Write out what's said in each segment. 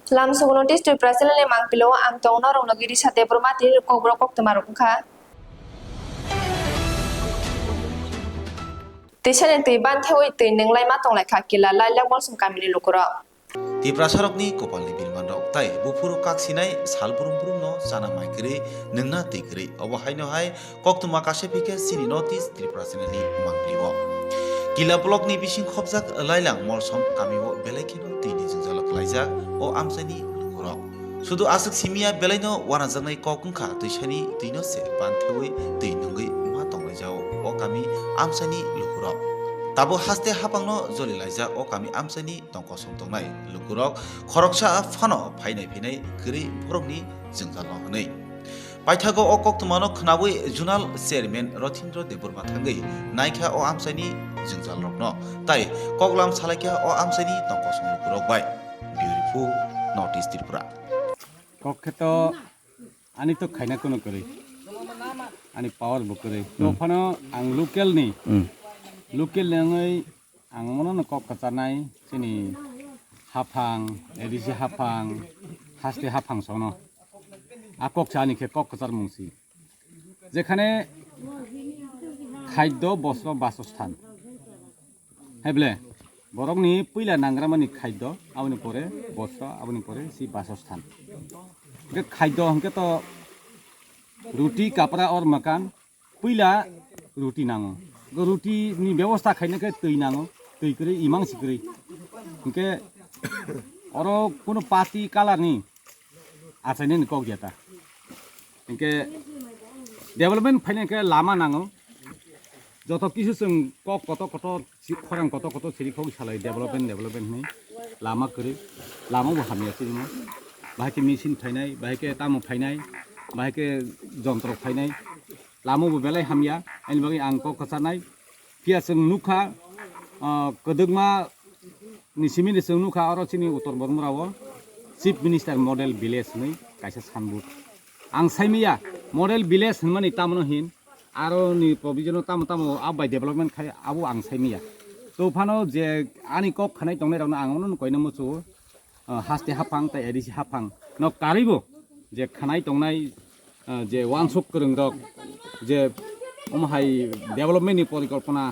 Lam suguno district president le Mangpilio ang Tongo rong nagiri sa Debbarma ti Kokborok Koktwma rungka. Tishan ti ban thewi ti ninglai ma tong lai kha kila lai lak bol sum kamili lukura. Tripura sarokni kopalni bilman rok tai bufuru kaksinai sal burum no sana maikri ningna tikri obahaino hai Koktwma kasepike sini notice Tripura senali Mangpilio. Kila blok ni bising khobjak lailang molsom kamiwo belekino tini jingjalak laijak o amsani lukurok. Sudu asuk simia belaino wanajangnai kokungkha tuisani tuino se banthewi tuinungi ma tonglajao o kami amsani lukurok. Tabo haste hapangno joli laijak o kami amsani tongkosom tongnai lukurok khoroksa phano phainai gri borokni jingjalo hnei. Paithago o Koktwma no khnabui junal chairman Rotindro Debbarma thangai naikha o amsani jingjal rokno tai koklam salaikha o amsani tongkosom lukurok bai beautiful notice Tripura kokheto ani to khaina kono kore ani power bo kore to phano ang local ni local langai ang mono kok katanai sini hafang edisi hafang haste hafang sono akok chani ke kok katar mungsi jekhane খাদ্য বস্ত্র বাসস্থান হেবলে বরকনি পইলা নাংগ্রামানি খাদ্য আবনি পরে বস্ত্র আবনি পরে C বাসস্থান কে খাদ্য হংকে তো রুটি কাপড়া और मकान পইলা রুটি নাঙো রুটি নি ব্যবস্থা খাইনাকে তৈ নাঙো তৈ করে ইমাং সিকরি হংকে और কোনো পাতি কালার নি আছাইনে কক দিয়াতা হংকে डेभलपमेन्ट फाइनाके लामा नाङो जत किछु जों कत खरां कत सिरिखौ सालाय डेभलपमेन्ट नै लामा करे लामाबो हामियासै जों बाहायके मेसिन फाइनाय बाहायके तामु फाइनाय बाहायके जन्त्र फाइनाय लामाबो बेलाय हामिया आइनि बागै आं क कसानाय पिया जों नुखा कदगमा निसिमिनि जों नुखा आरो सिनि उत्तर बर्माराव चिफ मिनिस्टार मडेल भिलेज नै कायसा सानबुट आं साइमिया मडेल भिलेज होनमानि तामनो हिन आरो नि प्रभिजन तामो आबाय डेभलपमेन्ट खाय आबो आं साइमिया तो फानो जे आनि कक खानाय दंनाय रावनो आंनो कयनो मोसो हास्ते हाफां ता एडिसि हाफां न कारिबो जे खानाय दंनाय जे वानसक करंग दक जे ओमहाय डेभलपमेन्टनि परिकल्पना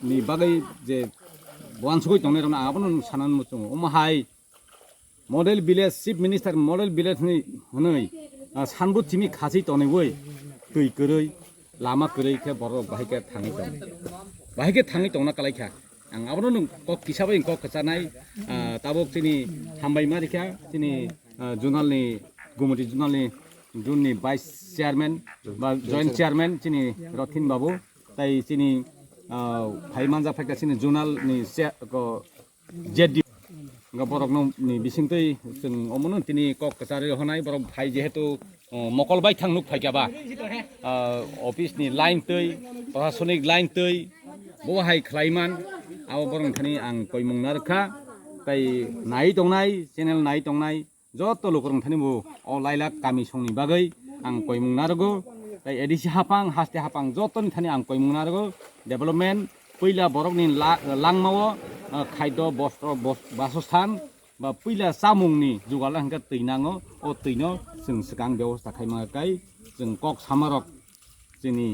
नि बागै जे वानसक दंनाय रावनो आबो सानन मोसो ओमहाय model village chief minister model village नि हनै सानबुत थिमि खासै तनै दै गरै लामा गरै के बर बाहायके थाङै दंना कालायखा आं आबो नों कक हिसाबै कक कचानाय ताबक तिनि हामबाय मारिखा तिनि जुनालनि गुमति जुनालनि जुननि भाइस चेयारमेन बा जॉइंट चेयारमेन तिनि रथिन बाबु ताइ तिनि फाइमान जाफायका तिनि जुनालनि जेडि borok ni bisingtei जों अमनो तिनि कक कचारि होनाय borok भाइ जेहेतु मकलबाय थांनुक फाइकाबा अफिस नि लाइन तै प्रशासनिक लाइन तै बहाय खलाइमान आबो बरं थानि आं कयमुंना रखा ताइ नाय दंनाय चेनेल नाय दंनाय जत लोकरं थानि बो अ लाइला कामि संनि बागै आं कयमुंना रगो ताइ एडिसि हाफां हास्ते हाफां जतनि थानि आं कयमुंना रगो डेभलपमेन्ट पहिला borok नि लांमावो खाद्य बस्त्र बासस्थान बा पहिला सामुंनि जुगाला हंका तैनाङो अ तैनो जों सिगां बेबस्था खायमाखाय जों कक सामारक जोंनि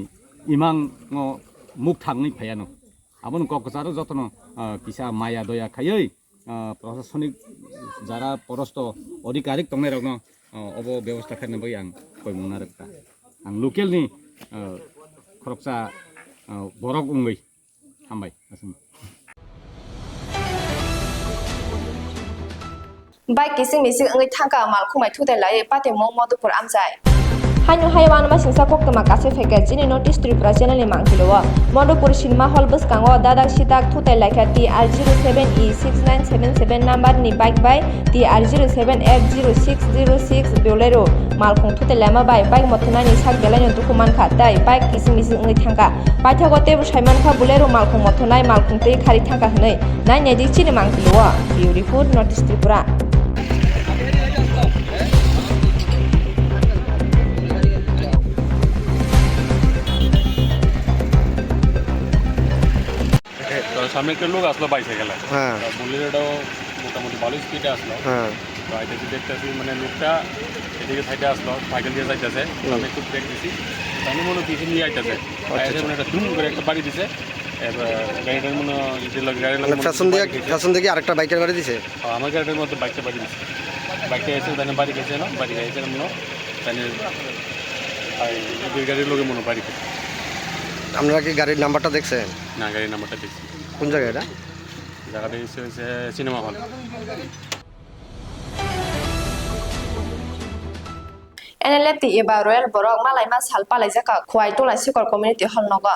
इमां मुख थाङै फायानो आबोन कक कचारो जतन किसा माया दया खायै प्रशासनिक जारा परस्त अधिकारिक दंनाय रावनो अबो बेबस्था खायनोबै आं कयमुंना रखा आं लकेलनि खरकसा बरक उंगै हामबाय Assam Bai kising mising ngai thangka mal khumai thu dai lai pate mong modupur amjai hainu haiwan ma singsa Koktwma kase feke jini notice Tripura channel ni Mangpilio modupur cinema hall buskango dadak sitak thu dai lai kha TR07E6977 number ni bike by TR07F0606 bolero malkhung thu dai lama bai bike mothona ni sak belai no dukuman kha dai bike kising mising ngai thangka paithago tebu saiman kha bolero malkhung mothonai malkhung tei khari thangka hnei nai nei dik chini Mangpilio beautiful notice Tripura সামনে একটা লোক আসলো বাইসাইকেলে বললে এটা মোটামুটি ভালো স্পিডে আসলো তো আইতেছি দেখতেছি মানে লোকটা এদিকে সাইডে আসলো সাইকেল দিয়ে যাইতেছে আমি একটু ব্রেক দিছি তাই মনে পিছনে নিয়ে আইতেছে আইসে মানে একটা ধুম করে একটা বাড়ি দিছে এবার গাড়িটার মনে গাড়ির ফ্যাশন দিয়ে আরেকটা বাইকের বাড়ি দিছে আমার গাড়িটার মধ্যে বাইকটা বাড়ি দিছে বাইকটা এসে তাই বাড়ি গেছে না বাড়ি গেছে মনে তাই গাড়ির লোকে মনে বাড়ি গেছে। আপনারা কি গাড়ির নাম্বারটা দেখছেন? না গাড়ির নাম্বারটা দেখছি। কোন জায়গায় এটা? জায়গাটা হচ্ছে cinema hall. NLFT eba Royal Borok malai ma salpalai jaka khwai tola sikor community hall nogo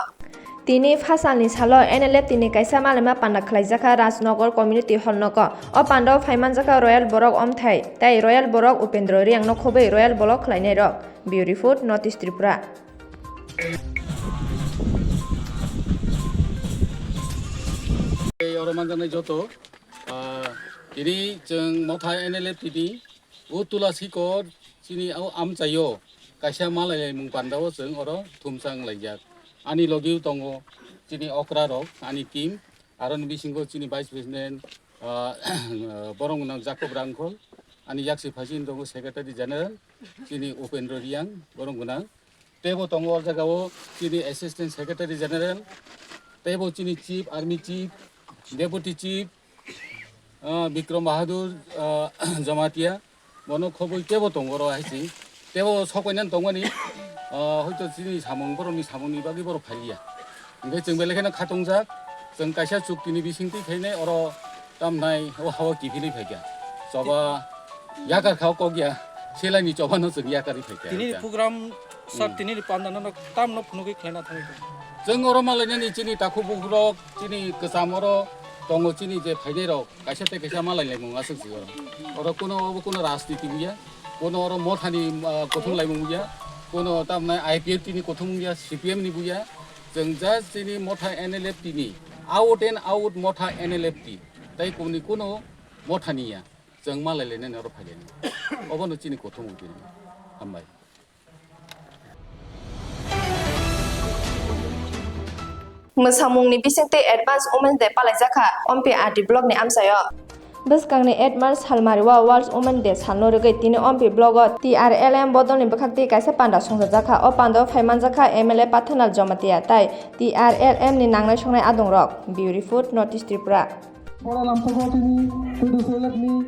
Tini Fasalni salo NLFT ni kaisa malai ma panda khlai jaka Rajnagar community hall nogo o panda phaiman jaka Royal Borok omthai tai Royal Borok Upendro riang no khobai Royal Borok khlainai rok Beautiful Northeast Tripura 어로만장의 저도 이리 정 못하 NLFTD 우투라 시고 지니 암자요 가샤 말라이 뭉반다고 정 어로 tum상 라이작 아니 로기우 동고 지니 오크라로 아니 팀 아론 비싱고 지니 바이스 프레시덴트 버롱군랑 자코브 랑콜 아니 약시 파신 동고 세크레터리 제너럴 지니 오펜드로 리앙 버롱군랑 테보 동고 자가오 지니 어시스턴트 세크레터리 제너럴 테보 지니 chief army chief Deputy Chief Bikram Bahadur Jamatia Mono Khoboi Tebo Tongoro Haisi Tebo Sokonan Tongani Hoito Sini Samong Boromi Samoni Bagi Boro Palia Nge Jembelekana Katongza Jeng Kasia Chukini Bisingti Kene Oro Tamnai Hawa Kipini Pega Soba Yakar Khao Kogia Selani Chobano Jeng Yakari Pega Tini program sak tini pandana tam no phunugi khlena thami Jeng Oro Malani Chini Takuburok Chini Kesamoro Tongo Chini je Phaidero Kasate Kesamala Lemung Asuk Sigoro Oro Kuno Rastiti Buya Kuno Oro Mothani Kothung Lemung Buya Kuno Tamna IPF Tini Kothung Buya CPM ni Buya Jeng Jas Chini Motha NLFT ni Out and out Motha NLFT Tai Kuni Kuno Mothania Jeng Malale Nero Phageni Obono Chini Kothung Buya Hambai Musamungni bisingte advance women day palai jaka ompe adi blog ni amsayo Beskangni advance Salmari wa World Women Day salno rugai tini ompe blog TRLM bodolni bakhakti kaisa panda songja jaka o panda phaiman jaka MLA pathanal jomatia tai TRLM ni nangnai songnai adong rok Beautiful Northeast Tripura Ora lam pho tini tudu solak ni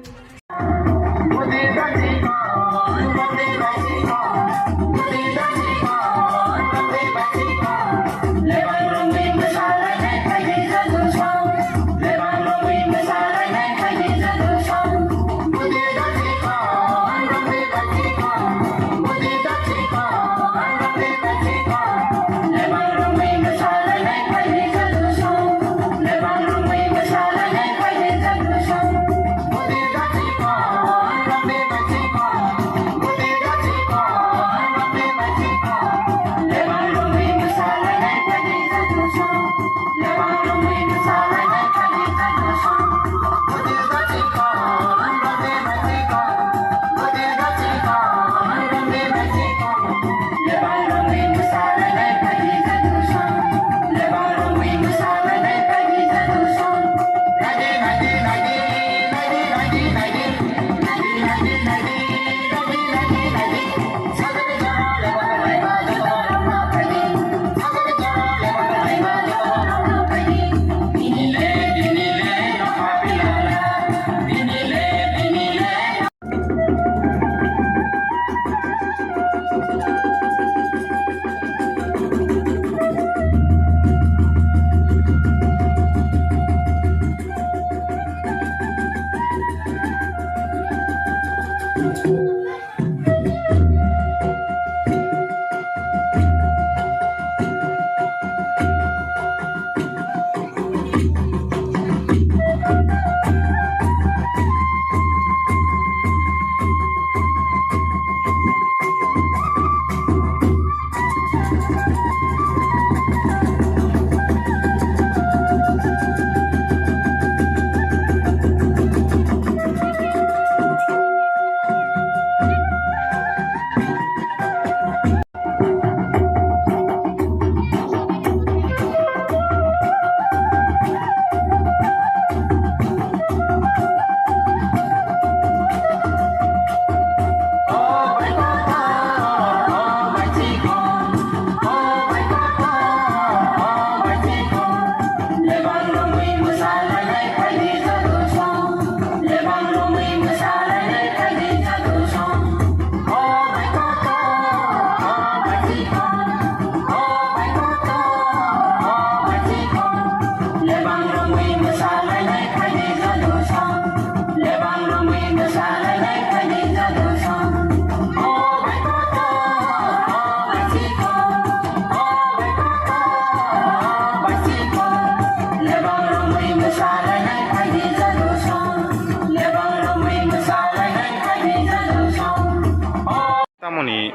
Tamoni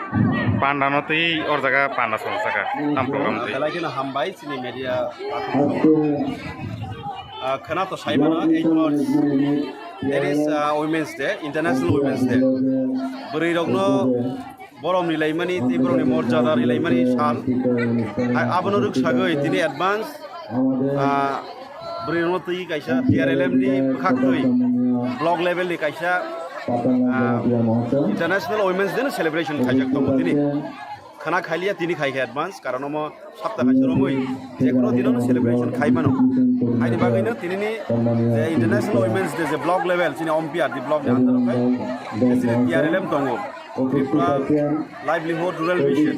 pandano tei or jaga panda sol saka tam program tei Lagi na hambai sini media khana to saimana 8 March there is Women's Day, International Women's Day. Beri rogno borom nilai mani ti borom ni morjada nilai mani sal abono ruk sagai tini advance beri rogno ti kaisa TRLM di khakoi blog level di kaisa International Women's Day celebration khajak to tini khana khailia tini khai advance karon mo sapta khai romoi je kono dino celebration khai mano ai ni bagai no tini ni International Women's Day je blog level sini ompia di blog de andar kai sini TRLM Tongo Tripura livelihood rural vision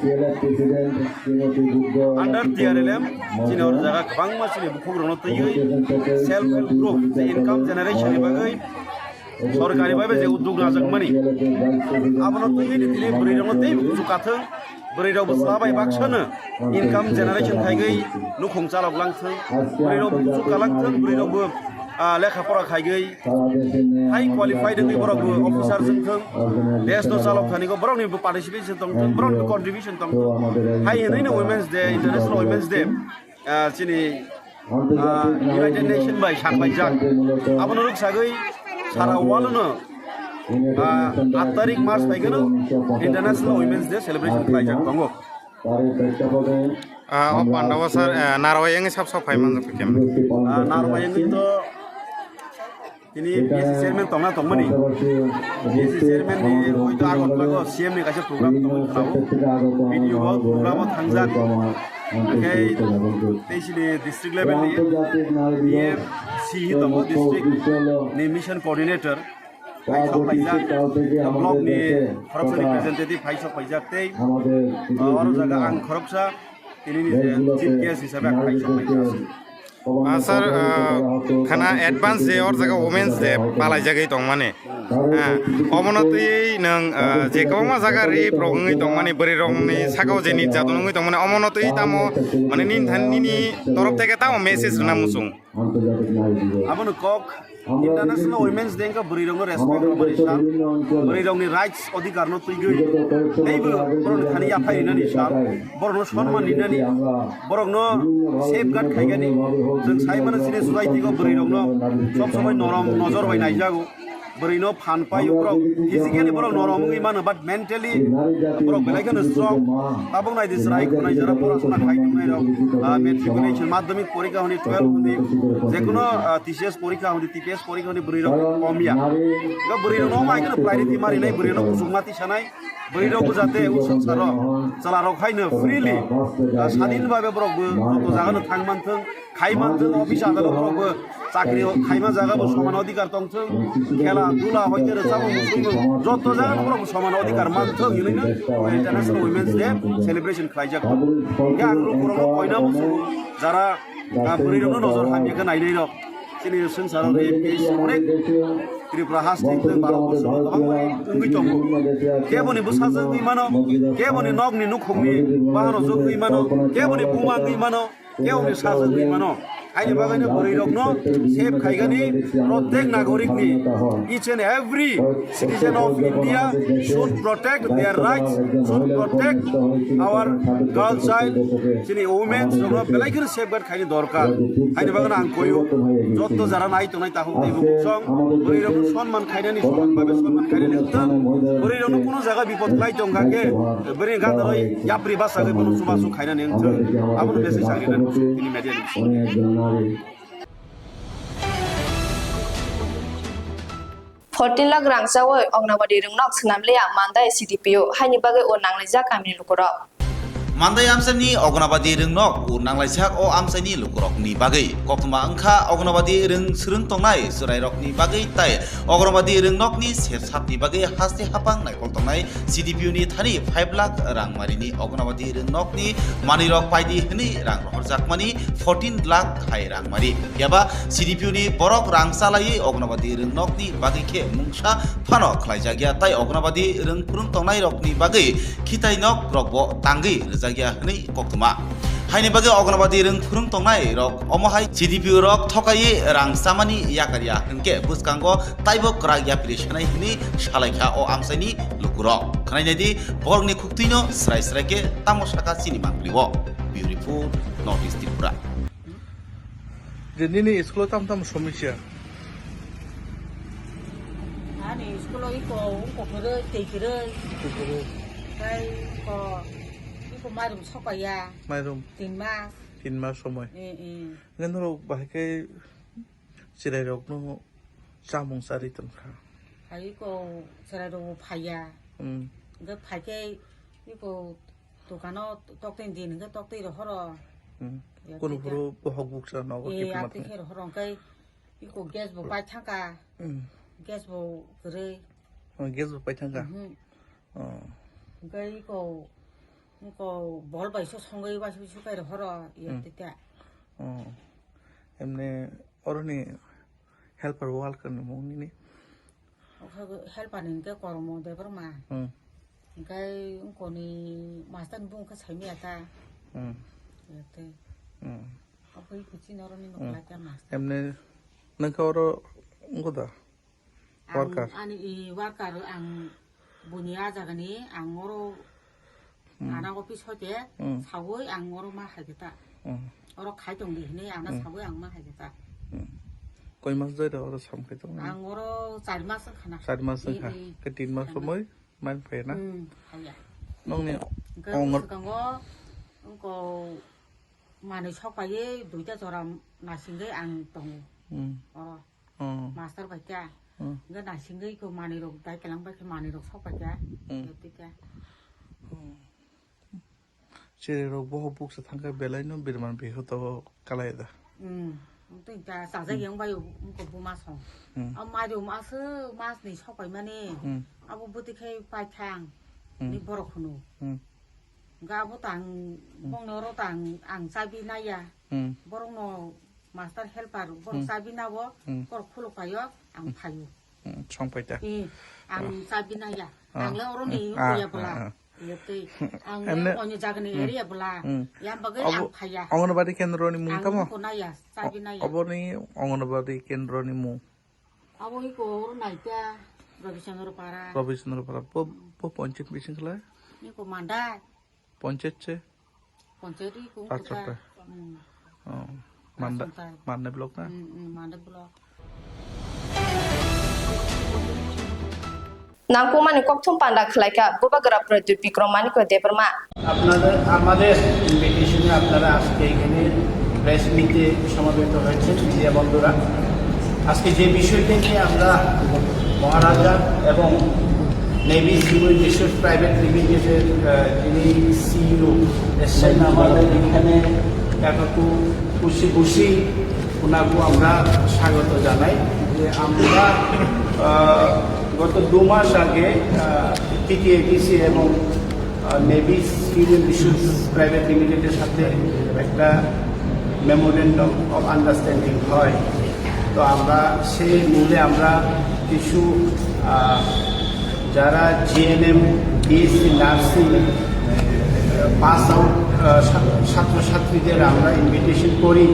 under TRLM sini or jaga bang ma sini buku rono tiyoi self help group the income generation ni bagai सरकारी भाई जे उद्योग नाजक money आपनो तो ये दिले बरै रंग ते जुकाथों बरै राव बस्लाबाय बाक्सनो इनकाम जेनारेशन थाइगै नुखं चालक लांथों बरै राव जुकालांथों बरै राव लेखा फरा खाइगै हाई क्वालिफाइड दै बरक अफिसार जोंथों देश न चालक थानिगो बरकनि पार्टिसिपेशन दंथों बरकनि कन्ट्रिबिउशन दंथों हाई हैनैनो women's day international women's day सिनि यूनाइटेड नेशन बाय सानबाय जाक आपनो रुकसागै सारा वालोनो 8 तारिख मार्च फाइगोनो इंटरनेशनल वुमेन्स डे सेलिब्रेशन खालायजाक दंगो o pandawa sar narwai yang sab sab phaiman kem narwai yang to ini PSC chairman tongna tongmani PSC chairman ni hoi to agot lago CM ni kaise program tongmani khao video program thangjak okay teisini district level ni C tongo district ni mission coordinator Paisok Paijak, blog ni Korupsi representative Paisok Paijak tei, orang jaga ang korupsa ini ni chief guest hisabnya Paisok Paijak. sir khana advance day or jaga women's day palai jagai tong mane omonoti nang je koma jaga ri progngi tong mane beri rong ni sakau je ni jadongi tong mane omonoti tamo mane nin than ni torop theke tamo message na musung abonu kok International Women's Day ka beri rong respect robari sal beri rong ni rights odhikar no tuigui neibu boron thani apai ni sal boron sonman ni nani borong no safeguard khaigani जों Simon सिने society को बरै रंग सब समय नरम नजर bye नायजागो बरै न फान पायो ब्रो फिजिकली ब्रो नरम गई मान बट मेंटली ब्रो बेलायखन स्ट्रंग ताबं नाय दिस राय कोनाय जरा परासना खाइदों नाय रं मेट्रिकुलेशन माध्यमिक परीक्षा हनि 12 हनि जेकुनो टीसीएस परीक्षा हनि टीपीएस परीक्षा हनि बरै रंग कमिया ग बरै रंग माइकन प्रायोरिटी मारि नाय बरै रंग सुगमाति सानाय बरै रंग जाते उ संसार चला रखायनो फ्रीली स्वाधीन भाबे ब्रोबो तो जागन थांगमानथों खाइमानथों अफिस आदालतफोरावबो चाकरि खाइमा जागाबो समान अधिकार दंथों खेला दुला हयते रोजाबो मुसुमो जत जागाफोरावबो समान अधिकार मानथों इनैनो इंटरनेशनल वुमेन्स डे सेलिब्रेशन खालायजाक या आंगो खरंगो कयना मुसु जारा बरैनो नजर हामिखो नायनाय रक जोंनि संसाराव पेज अनेक त्रिपुरा हास्टिंजों 12 बोसोर गोबां उंगै दङ केबनि बुसाजों गैमानो केबनि नगनि नुखुंनि बाहाराव जों गैमानो केबनि बुमा गैमानो केबनि साजों गैमानो आइनि बागैनो बरै रगनो सेफ खाइगानि प्रत्येक नागरिकनि each and every citizen of India should protect their rights, should protect our girl child जोंनि women जोंनो बेलायखौनो सेफगार्ड खाइनो दरकार आइनि बागैनो आं कयो जत जारा नाय तनाय ताहु दैबो सं बरै रगनो सन्मान खाइनानि समान भाबे सन्मान खाइनानि उतन बरै रगनो कोनो जागा बिपद खाइ दंगाके बरै गादरै याप्रि बासागै बनो सुबासु खाइनानि उतन आबो मेसेज आगिनानि तिनि media Fortin lag rang sawo ongnawadi rungnak snamleya manda CDPO haini bagai o nanglija kamini lukoro Mandai amsani ognabadi rung nok nanglaisak o amsani lukurok ni bagai Koktwma angkha ognabadi rung srung tongnai surai rok ni bagai tai ognabadi rung nok ni sersap ni bagai haste hapang naikol tongnai CDPU ni thani 5 lakh rang mari ni ognabadi rung nok ni mani rok paidi hni rang rohorjak mani 14 lakh hai rang mari yaba CDPU ni borok rang salai ognabadi rung nok ni bagai ke mungsa phano khlaijagya tai ognabadi rung purung tongnai rok ni bagai khitai nok rokbo tangi jagia hni Koktwma haini bage ognabadi rung phurung tongnai rok omohai CDPU rok thokai rang samani yakaria hingke buskango taibo krak yapri shanai hni shalaikha o amsaini lukuro khanai nadi borni khuktuino srai srai ke tamosaka sini Mangpilio beautiful northeast Tripura Jadi ini sekolah tam somisya. Ani sekolah iko kere tekere. Kai ko marum sokaya. Marum. Tinmas somoy. Ngendro bahkai sirai rok no samung sari tengka. Kai ko sirai rok paya. Nggak pakai iko tukano tokten din nggak tokten ro horo. Kono horo bohog buksa no ko kipmat. Ati kero horong kai iko gas bo pai thangka. Gas bo kere. Gas bo pai thangka. Kai ko bol bai so songai ba su kai ro horo yatita. Emne oroni helper wal kan mo ni. Helper ni ke kormo Debbarma. Kai ko ni master bung ka sai mi ata. Yate. Apa iku cinoroni no laka mas. Emne nangkoro ngoda. Worker. Ani I worker ang bunia jagani ang oro ana office hote sawoi ang oro ma hagita. Oro khai tong di ni ana sawoi ang ma hagita. Koi mas doi da oro sam khai tong. Ang oro 4 mas khana. 4 mas kha. Ke 3 mas somoi man phe na. Haya. Nong ni ongor kango ko mane sokaye duita joram nasingai ang tong. Master baca. Enggak nasingai ko mane rok dai kelang ba ke mane rok sokaja. Ketika. Chere rok boh buk sa thangka belai no birman beho to kalai da. Untuk kita saja yang bayu ko bumasong. Am maju mas ni sokai mane. Abu buti kai pai thang. Ni borok khunu. Enggak abu tang bong noro tang ang sabi na ya. Borong no master helper borong sabi na wo kor khulu payo ang payo. Chong pai ta. Ang sabi na ya. Ang le oro ni ya bola. Yete ang le onyo jagani area bola. Yang bagai ang paya. Angonabadi kendro ni mung tamo. Ang ko na ya sabi na ya. Abo ni angonabadi kendro ni mung. Abo iko oro na ita Robisonoro para. Robisonoro para po ponchet bising kala. Ni ko manda. Ponchet che. Ponchet iko kita. Manda blok na. Manda blok. Nangkumani Koktwma panda khlaika bubagara produt bikromani ko Debbarma আপনাদের আমাদের ইনভিটেশনে আপনারা আজকে এখানে press মিটে সমাবেত হয়েছেন media বন্ধুরা আজকে যে বিষয়টি নিয়ে আমরা মহারাজা এবং নেভি সিভিল রিসোর্স প্রাইভেট লিমিটেডের যিনি সিইও এসছেন আমাদের এখানে একটু খুশি ওনাকে আমরা স্বাগত জানাই যে আমরা গত 2 মাস আগে টিটিএডিসি এবং নেভি সিভিল রিসোর্স প্রাইভেট লিমিটেডের সাথে একটা মেমোরেন্ডাম অফ আন্ডারস্ট্যান্ডিং হয় তো আমরা সেই মূলে আমরা কিছু যারা GNM BSc nursing pass out ছাত্রছাত্রীদের আমরা ইনভিটেশন করি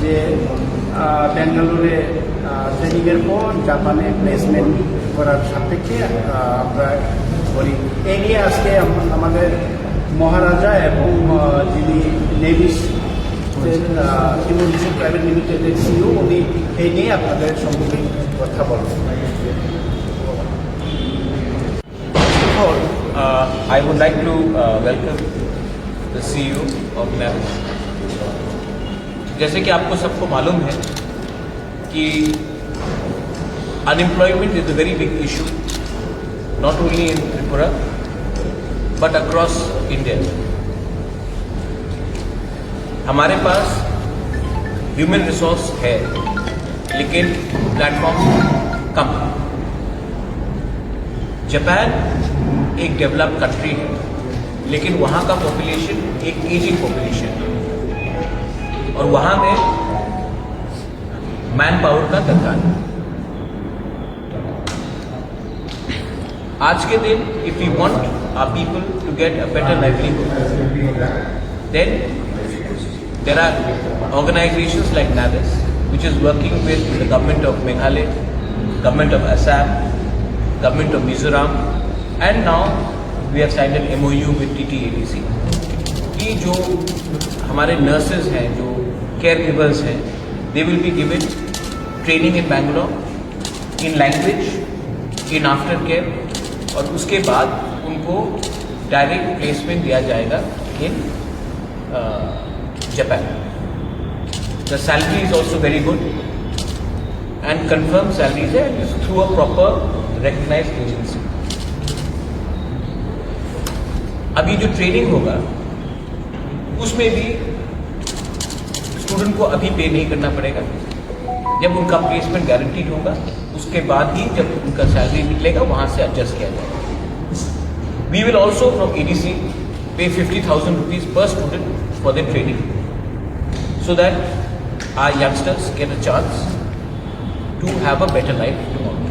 যে ব্যাঙ্গালোরে ট্রেনিংয়ের পর জাপানে প্লেসমেন্ট করার সাপেক্ষে আমরা করি এই নিয়ে আজকে আমাদের মহারাজা এবং যিনি নেভিস ইমোলিশন প্রাইভেট লিমিটেডের সিইও উনি এই নিয়ে আপনাদের সম্মুখে কথা বলবেন I would like to welcome the CEO of NAVIS. जैसे कि आपको सबको मालूम है कि unemployment is a very big issue, not only in Tripura but across India. हमारे पास ह्यूमन रिसोर्स है लेकिन प्लेटफॉर्म कम है। जापान एक डेवलप्ड कंट्री है लेकिन वहाँ का पॉपुलेशन एक एजिंग पॉपुलेशन है और वहाँ में मैन पावर का दरकार है। आज के दिन if you want our people to get a better livelihood then there are organisations like NAVIS which is working with the government of Meghalaya, government of Assam, government of Mizoram, and now we have signed an MOU with TTADC कि जो हमारे nurses हैं, जो caregivers हैं, they will be given training in Bangalore in language, in aftercare और उसके बाद उनको direct placement दिया जाएगा in Japan. The salary is also very good and confirmed salaries है and through a proper recognized agency. अभी जो ट्रेनिंग होगा उसमें भी स्टूडेंट को अभी पे नहीं करना पड़ेगा। जब उनका प्लेसमेंट गारंटीड होगा उसके बाद ही जब उनका सैलरी निकलेगा वहाँ से एडजस्ट किया जाएगा। We will also from ADC pay 50,000 rupees per student for their training so that our youngsters get a chance to have a better life tomorrow.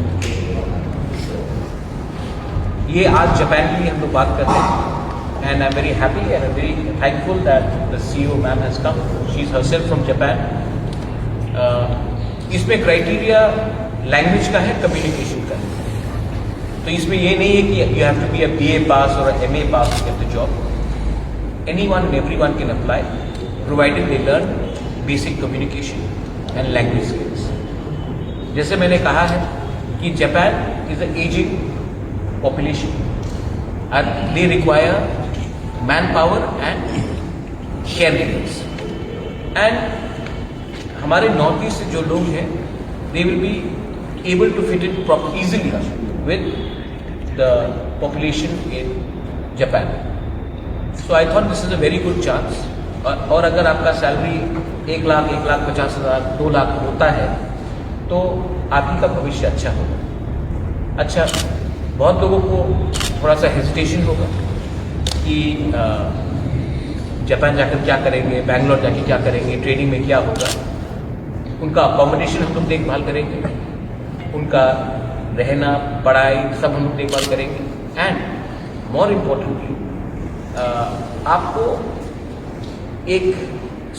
ये आज जापान के लिए हम लोग बात कर रहे हैं and I'm very happy and I'm very thankful that the CEO ma'am has come. She's herself from Japan. इसमें क्राइटेरिया लैंग्वेज का है, कम्युनिकेशन का है। तो इसमें ये नहीं है कि you have to be a BA pass or a MA pass to get the job. Anyone and everyone can apply provided they learn basic communication and language skills. जैसे मैंने कहा है कि Japan is an aging population and they require manpower and caregivers. And हमारे north east से जो लोग हैं they will be able to fit in easily with the population in Japan. So I thought this is a very good chance. और अगर आपका salary 1 lakh 1,50,000 2 lakh होता है तो आप ही का भविष्य अच्छा होगा। अच्छा, बहुत लोगों को थोड़ा सा हेजिटेशन होगा कि जापान जाकर क्या करेंगे, बैंगलोर जाकर क्या करेंगे, ट्रेनिंग में क्या होगा। उनका अकोमोडेशन हम लोग देखभाल करेंगे, उनका रहना पढ़ाई सब हम लोग देखभाल करेंगे एंड मोर इम्पोर्टेंटली आपको एक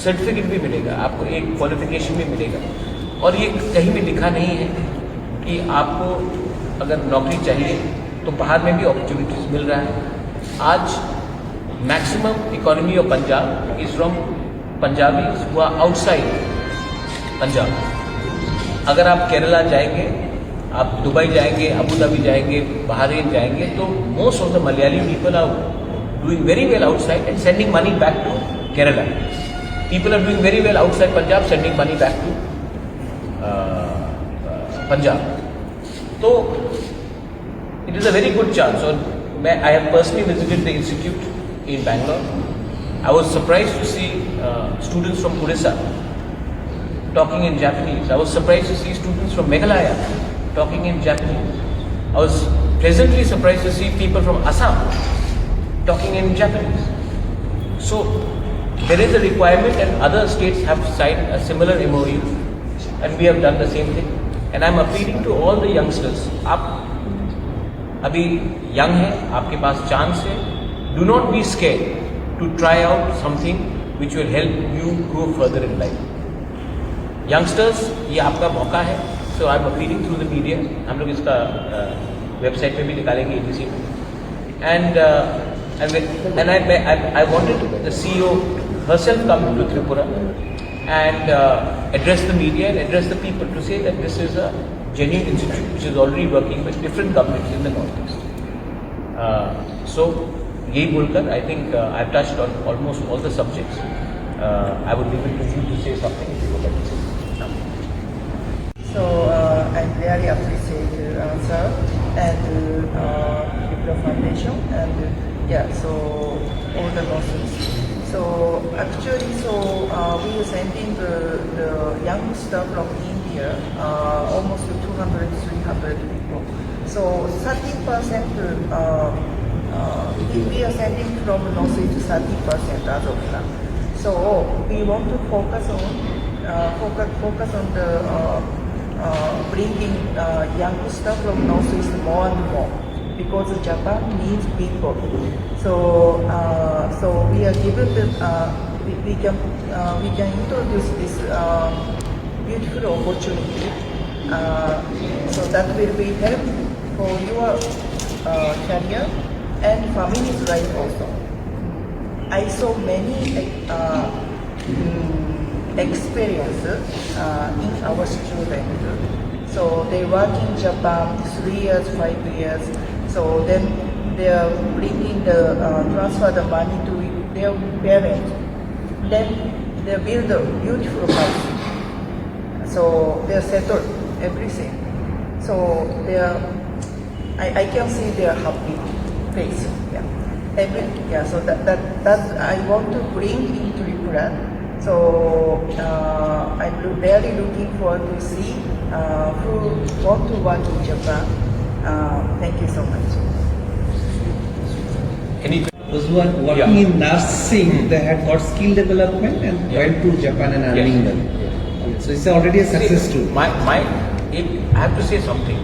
सर्टिफिकेट भी मिलेगा, आपको एक क्वालिफिकेशन भी मिलेगा और ये कहीं भी लिखा नहीं है कि आपको अगर नौकरी चाहिए तो बाहर में भी अपॉर्चुनिटीज मिल रहा है। आज maximum economy of Punjab is from Punjabis who are outside Punjab. अगर आप केरला जाएंगे, आप दुबई जाएंगे, अबू धाबी जाएंगे, बहरीन जाएंगे तो most of the Malayali people are doing very well outside and sending money back to Kerala. People are doing very well outside Punjab, sending money back to Punjab. So it is a very good chance. So I have personally visited the institute in Bangalore. I was surprised to see students from Risa talking in Japanese. I was surprised to see students from Meghalaya talking in Japanese. I was pleasantly surprised to see people from Assam talking in Japanese. So there is a requirement and other states have signed a similar MOU and we have done the same thing. And I am appealing to all the youngsters. आप अभी young हैं, आपके पास chance है. Do not be scared to try out something which will help you grow further in life. Youngsters, ये आपका मौका है. So I am appealing through the media. हम लोग इसका वेबसाइट पे भी निकालेंगे ADC में. And I wanted the CEO herself come to Tripura and address the media and address the people to say that this is a genuine institute which is already working with different governments in the northeast. So, यही बोलकर I think I've touched on almost all the subjects. I would leave it to you to say something if you would like to say. So I very appreciate your answer and Tripura Foundation and yeah, so all the losses. So actually, we are sending the young stuff from India, almost 200, 300 people. So 30%, we are sending from Northeast 30% as of now. So we want to focus on the bringing young stuff from Northeast more and more, because Japan needs people. So we are given we can introduce this beautiful opportunity. So that will be helpful for your career and family's life also. I saw many experiences in our students. So they work in Japan 3 years, 5 years. So then they are bringing transfer the money to their parents. Then they build a beautiful house. So they settle everything. So I can see their happy face. So that I want to bring in Tripura. So I'm really looking forward to see who want to work in Japan. Thank you so much. Those who are working in nursing, they had got skill development and went to Japan and earning them. So it's already a success story. I have to say something.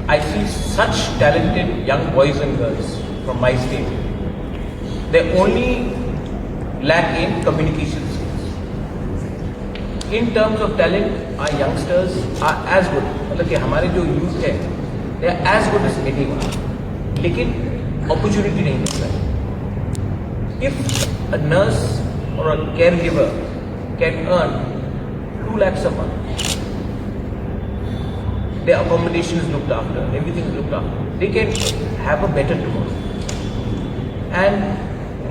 I see such talented young boys and girls from my state. They only lack in communication skills. In terms of talent, our youngsters are as good. मतलब कि हमारे जो youth है, they are as good as anyone. लेकिन opportunity नहीं मिलता है. If a nurse or a caregiver can earn 2 lakhs a month, their accommodation is looked after, everything is looked after, they can have a better tomorrow. And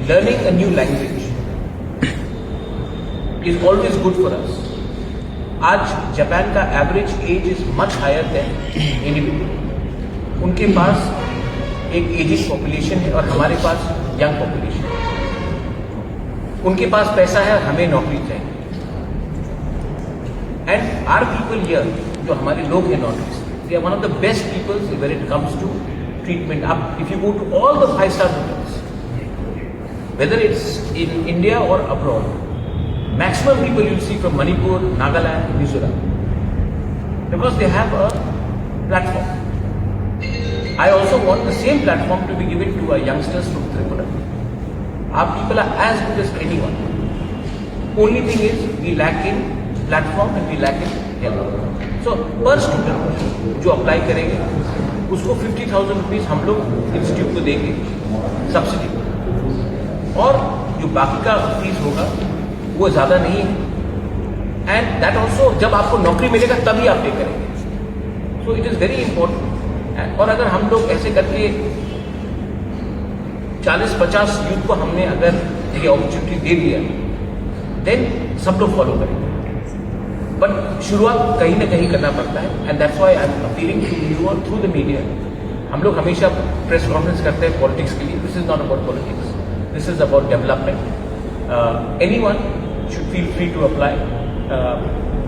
learning a new language is always good for us. आज Japan का average age is much higher than India. उनके पास एक ageing population है और हमारे पास young population है. उनके पास पैसा है और हमें नौकरी चाहिए. एंड आर पीपल हियर, जो हमारे लोग हैं north east, they are one of the best peoples when it comes to treatment. अब if you go to all the 5-star hotels, whether it's in India or abroad, maximum people you'll see from Manipur, Nagaland, Mizoram, because they have a platform. I also want the same platform to be given to our youngsters from Tripura. Our people are as good as anyone. Only thing is we lack in platform and we lack in help. So per student जो apply करेंगे उसको 50,000 rupees हम लोग institute को देंगे subsidy, और जो बाकी का फीस होगा वो ज़्यादा नहीं है. एंड दैट ऑल्सो जब आपको नौकरी मिलेगा तभी आप पे करेंगे. So it is very important. और अगर हम लोग ऐसे करके 40-50 यूथ को हमने अगर ये अपॉर्चुनिटी दे दिया, देन सब लोग फॉलो करेंगे. बट शुरुआत कहीं ना कहीं करना पड़ता है. And that's why I am appealing to you और थ्रू द मीडिया. हम लोग हमेशा प्रेस कॉन्फ्रेंस करते हैं पॉलिटिक्स के लिए. This is not about politics, this is about development. Anyone should feel free to apply,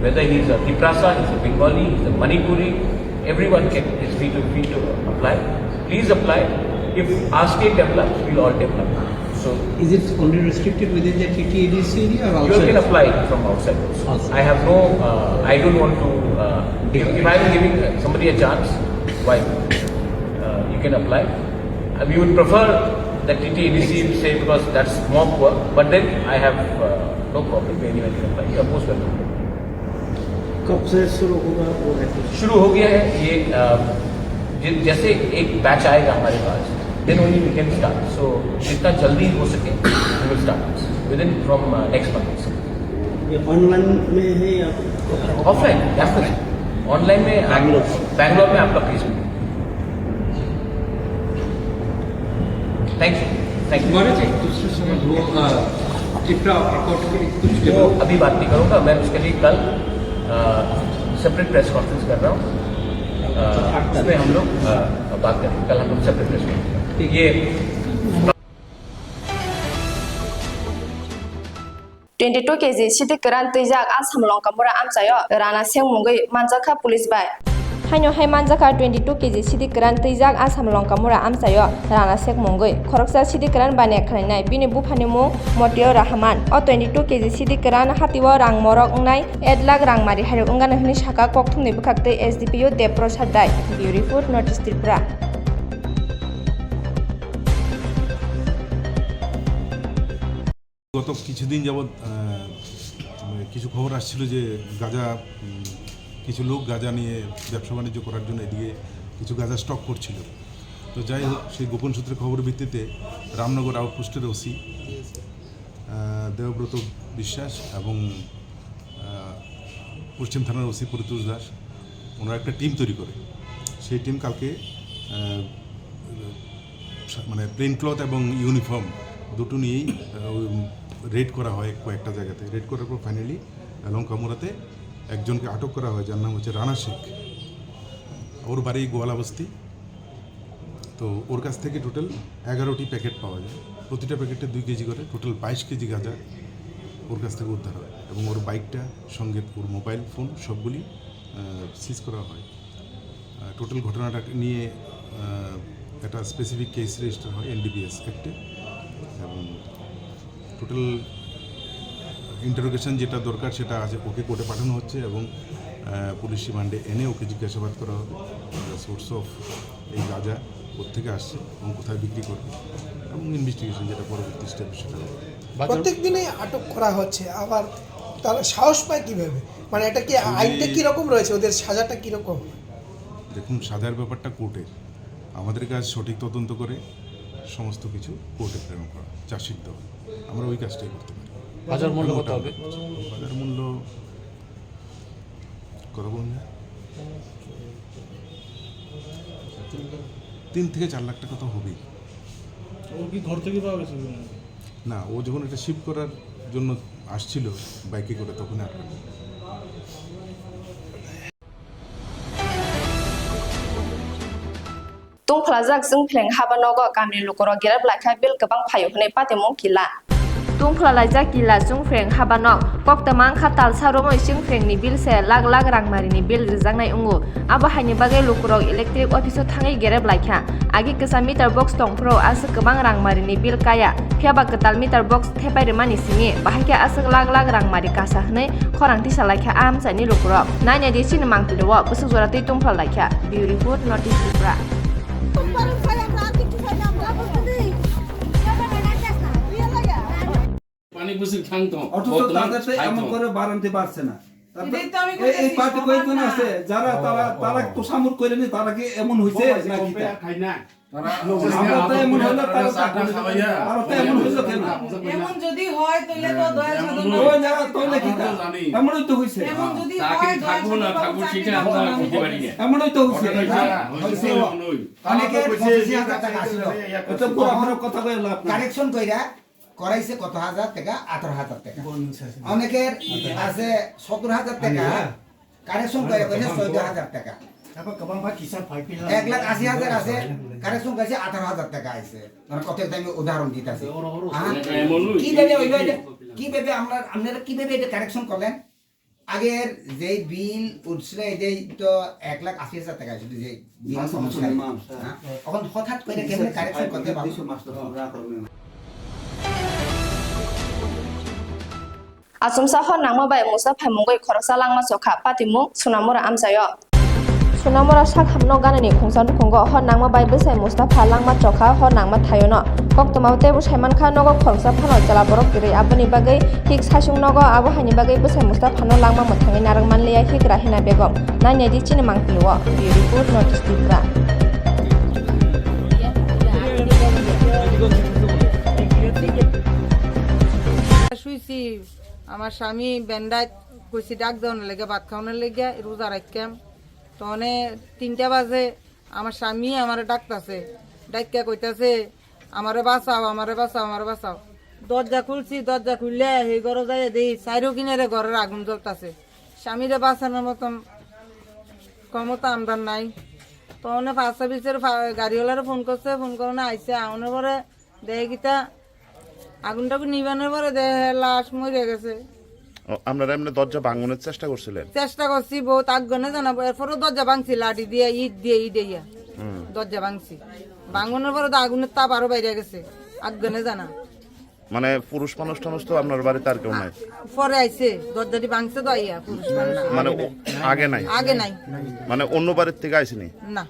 whether he is a Tiprasa, he is a Bengali, he is a Manipuri, everyone is free to apply. Please apply. If our state develops, we will all develop. So, is it only restricted within the TTADC area or outside? You can apply from outside also. I have no, I don't want to, if I am giving somebody a chance, why? You can apply. We would prefer that TTADC say, because that's more poor, but then I have no problem. Anyone can apply. You are most welcome. कब से शुरू होगा वो? शुरू हो गया है ये. जैसे एक बैच आएगा हमारे पास, then only we can start. So जितना जल्दी हो सके we will start within from next month. ये ऑनलाइन में है या ऑफलाइन? ऑनलाइन में बैंगलोर में आपका प्लेसमेंट. Thank you. दूसरे समय वो अभी बात नहीं करूँगा. मैं उसके लिए कल सेपरेट प्रेस कॉन्फ्रेंस कर रहा हूँ. उसमें हम लोग बात करेंगे. कल हम लोग सेपरेट प्रेस कॉन्फ्रेंस. ये 22 kg sidik keran tijak asam longkamura amsayo rana seng mungoi manjaka police bai Hanyo hai manjaka 22 kg sidik keran tijak asam longkamura amsayo rana sek mungoi khoroksa sidik keran bane khlainai bini bufani mu motio rahman o 22 kg sidik keran hatiwo rang morok ungnai 1 lakh rang mari hari ungana hini saka kokthumni bukakte SDPO Deprosad dai beautiful notice Tripura গত কিছুদিন যাবৎ কিছু খবর আসছিল যে গাঁজা কিছু লোক গাঁজা নিয়ে ব্যবসা বাণিজ্য করার জন্য এদিকে কিছু গাঁজা স্টক করছিল তো যাই হোক সেই গোপন সূত্রে খবরের ভিত্তিতে রামনগর আউটপোস্টের ওসি দেবব্রত বিশ্বাস এবং পশ্চিম থানার ওসি পরিতোষ দাস ওনারা একটা টিম তৈরি করে সেই টিম কালকে মানে প্লেন ক্লথ এবং ইউনিফর্ম দুটো নিয়েই রেড করা হয় কয়েকটা জায়গাতে রেড করার পর ফাইনালি লঙ্কামুড়াতে একজনকে আটক করা হয় যার নাম হচ্ছে রানা শেখ ওর বাড়ি গোয়ালাবস্তি তো ওর কাছ থেকে টোটাল 11টি প্যাকেট পাওয়া যায় প্রতিটা প্যাকেটে 2 কেজি করে টোটাল 22 কেজি গাঁজা ওর কাছ থেকে উদ্ধার হয় এবং ওর বাইকটা সঙ্গে ওর মোবাইল ফোন সবগুলি সিজ করা হয় টোটাল ঘটনাটা নিয়ে একটা স্পেসিফিক কেস রেজিস্টার হয় NDPS অ্যাক্টে এবং টোটাল ইন্টারোগেশন যেটা দরকার সেটা আছে ওকে কোর্টে পাঠানো হচ্ছে এবং পুলিশ রিমান্ডে এনে ওকে জিজ্ঞাসাবাদ করা হবে সোর্স অফ এই গাঁজা কোথেকে আসছে এবং কোথায় বিক্রি করবে এবং ইনভেস্টিগেশন যেটা পরবর্তী স্টেপ সেটা হবে প্রত্যেক দিনই আটক করা হচ্ছে আবার তারা সাহস পায় কীভাবে মানে এটা কি আইনটা কীরকম রয়েছে ওদের সাজাটা কীরকম দেখুন সাজার ব্যাপারটা কোর্টের আমাদের কাজ সঠিক তদন্ত করে সমস্ত কিছু কোর্টে প্রেরণ করা চার্জশিট দেওয়া আমরা ওই কাজটাই করতে পারি বাজার মূল্য কত হবে বাজার মূল্য কত বলুন 3 থেকে 4 লাখ টাকা তো হবেই ও কি ঘর থেকে পাওয়া গেছে না ও যখন এটা শিফট করার জন্য আসছিল বাইকে করে তখন আর Tungphlajak jung phleng habanogo gamni lukoro gerab laikha bil gabang phayo hnei patemo kila Tungphlajak kila jung phleng habanok Koktwma khatal saromoi jung phlengni bil se lag lag rangmari ni bil rijaknai ungu abo haini bagai lukurok electric office o thangai gerab laikha agi kisa meter box tongpro asuk gabang rangmari ni bil kaya pheba ketal meter box thepairmani simi bahaike asuk lag lag rangmari kasa hnei khorangti salaikha amsani lukurok naina di Tini Mangpilio busuk joratei tungphlalaikha beautiful notice Tripura পানি বুঝি খাংতো অথচ তাদেরকে এমন করে বাড়াতে পারছে না এই পার্টি কয়েকজন আছে যারা তারা তো সামুর করে নি তারা কি এমন হইছে নাকি খাই না আমরা তো এমন হলো তারা তো এমন হইলো কেন এমন যদি হয় তাহলে তো দয়া সাধন ওই না তাহলে কি এমনই তো হইছে এমন যদি তাকে হয় থাকবো না থাকবো সেটা আমরা বুঝতে পারি না এমনই তো হইছে অনেকে 85,000 টাকা আসলো এটা পুরো আমার কথা কই লাভ কারেকশন কইরা করাইছে কত হাজার টাকা 18,000 টাকা অনেকের আছে 17,000 টাকা কারেকশন কইরা কইছে 14,000 টাকা তারপর কবাং ভাই কিসা 1,80,000 আছে কারেকশন কইছে 18,000 টাকা আইছে মানে কত আমি উদাহরণ দিতাছি কিভাবে আপনারা কিভাবে এটা কারেকশন করলেন আগের যে বিল উঠছিল এই তো 1,80,000 টাকা শুধু যে বিল সমস্যা এখন হঠাৎ করে কেমনে কারেকশন করতে পারছো master Asumsa ho nangma bai musa phaimungoi khoroksa langma chokha patimung sunamura amsayo Sunamura sakhamno ganani khungsan khungo ho nangma bai besai mustafa langma chokha ho nangma thayono Koktwma tebu saiman kha nogo khoroksa phano jala borok tiri aboni bagai hik sasung nogo abo haini bagai besai mustafa no langma muthangi narang manliya hik rahina begom nanya di Tini Mangpilio beautiful notice Tripura শুইছি আমার স্বামী বেন্ডায় কইছি ডাক দেওয়ার লেগে ভাত খাওয়ানোর লেগে রোজা রাখতাম তনে 3টা বাজে আমার স্বামী আমার ডাকতেছে ডাক্কা কইতাছে আমারে বাঁচাও আমারে বাঁচাও আমারে বাঁচাও দরজা খুলছি দরজা খুললে সেই ঘরে যাই দেখি চাইরো কিনারে ঘরের আগুন জ্বলতেছে স্বামীরে বাঁচানোর মতন ক্ষমতা আমরা নাই তনে ফায়ার সার্ভিসের গাড়িওয়ালারে ফোন করছে ফোন করে আইসে আউনের পরে দেখে গীতা আগুনটা নিবানোর পরে লাশ মরে গেছে। আপনারা এমনি দরজা ভাঙনের চেষ্টা করছিলেন? চেষ্টা করছি বহুত আগুনে জানাবো, এরপরও দরজা ভাঙছি লাঠি দিয়ে ইট দিয়ে দরজা ভাঙছি। ভাঙনের পরে তো আগুনের তাপ আরো বাইরে গেছে, আগুনে জানা। মানে পুরুষ মানুষ টানুষ তো আপনার বাড়িতে আর কেউ নাই? পরে আইছে দরজাটি ভাঙছে তো আইয়া পুরুষ মানুষ। মানে আগে নাই? আগে নাই। মানে অন্য বাড়ির থেকে আইসিনি? না,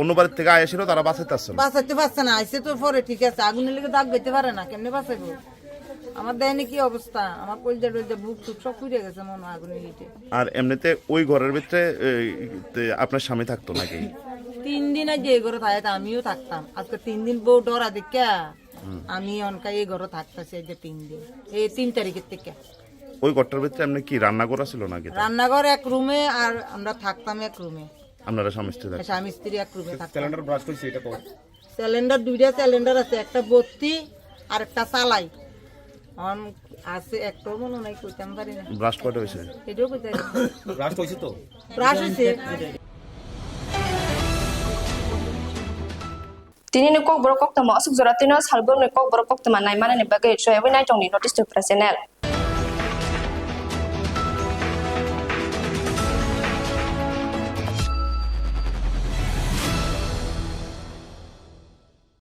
অন্য বাড়ির থেকে আইছিল, তারা বাঁচাইতে আসছে না? বাঁচাইতে পারছে না, আইসে তো পরে ঠিক আছে, আগুনের লেগে দাগ বেঁচতে পারে না, কেমনে বাঁচাইবো? আমার দেয়নি কি অবস্থা, আমার কলজা টলজা বুক টুক সব পুড়ে গেছে মনে হয় আগুনের হিটে। আর এমনিতে ওই ঘরের ভিতরে আপনার স্বামী থাকতো নাকি? 3 দিন আজ এই ঘরে থাকতে আমিও থাকতাম, আজকে 3 দিন বউ ডরা দেখা আমি অনকা এই ঘরে থাকতেছি, এই যে 3 দিন, এই 3 তারিখের থেকে। ওই ঘরটার ভিতরে এমনি কি রান্নাঘর ছিল নাকি? রান্নাঘর এক রুমে আর আমরা থাকতাম এক রুমে। আপনারা স্বামী স্ত্রী? স্বামী স্ত্রী এক রুমে থাকতাম। সিলিন্ডার ব্রাশ হইছে এটা তো? সিলিন্ডার 2টা সিলিন্ডার আছে, একটা বত্তি আর একটা চালাই আছে, একটা মনে নাই, কইতাম পারি না। ব্রাশ কয়টা হইছে? এটাও কইতাম ব্রাশ হইছে তো? ব্রাশ হইছে। Tini ni Kokborok Koktwma asuk zora tino salbom ni Kokborok Koktwma nai mana ni bagai choi wi nai tong ni notice to personnel.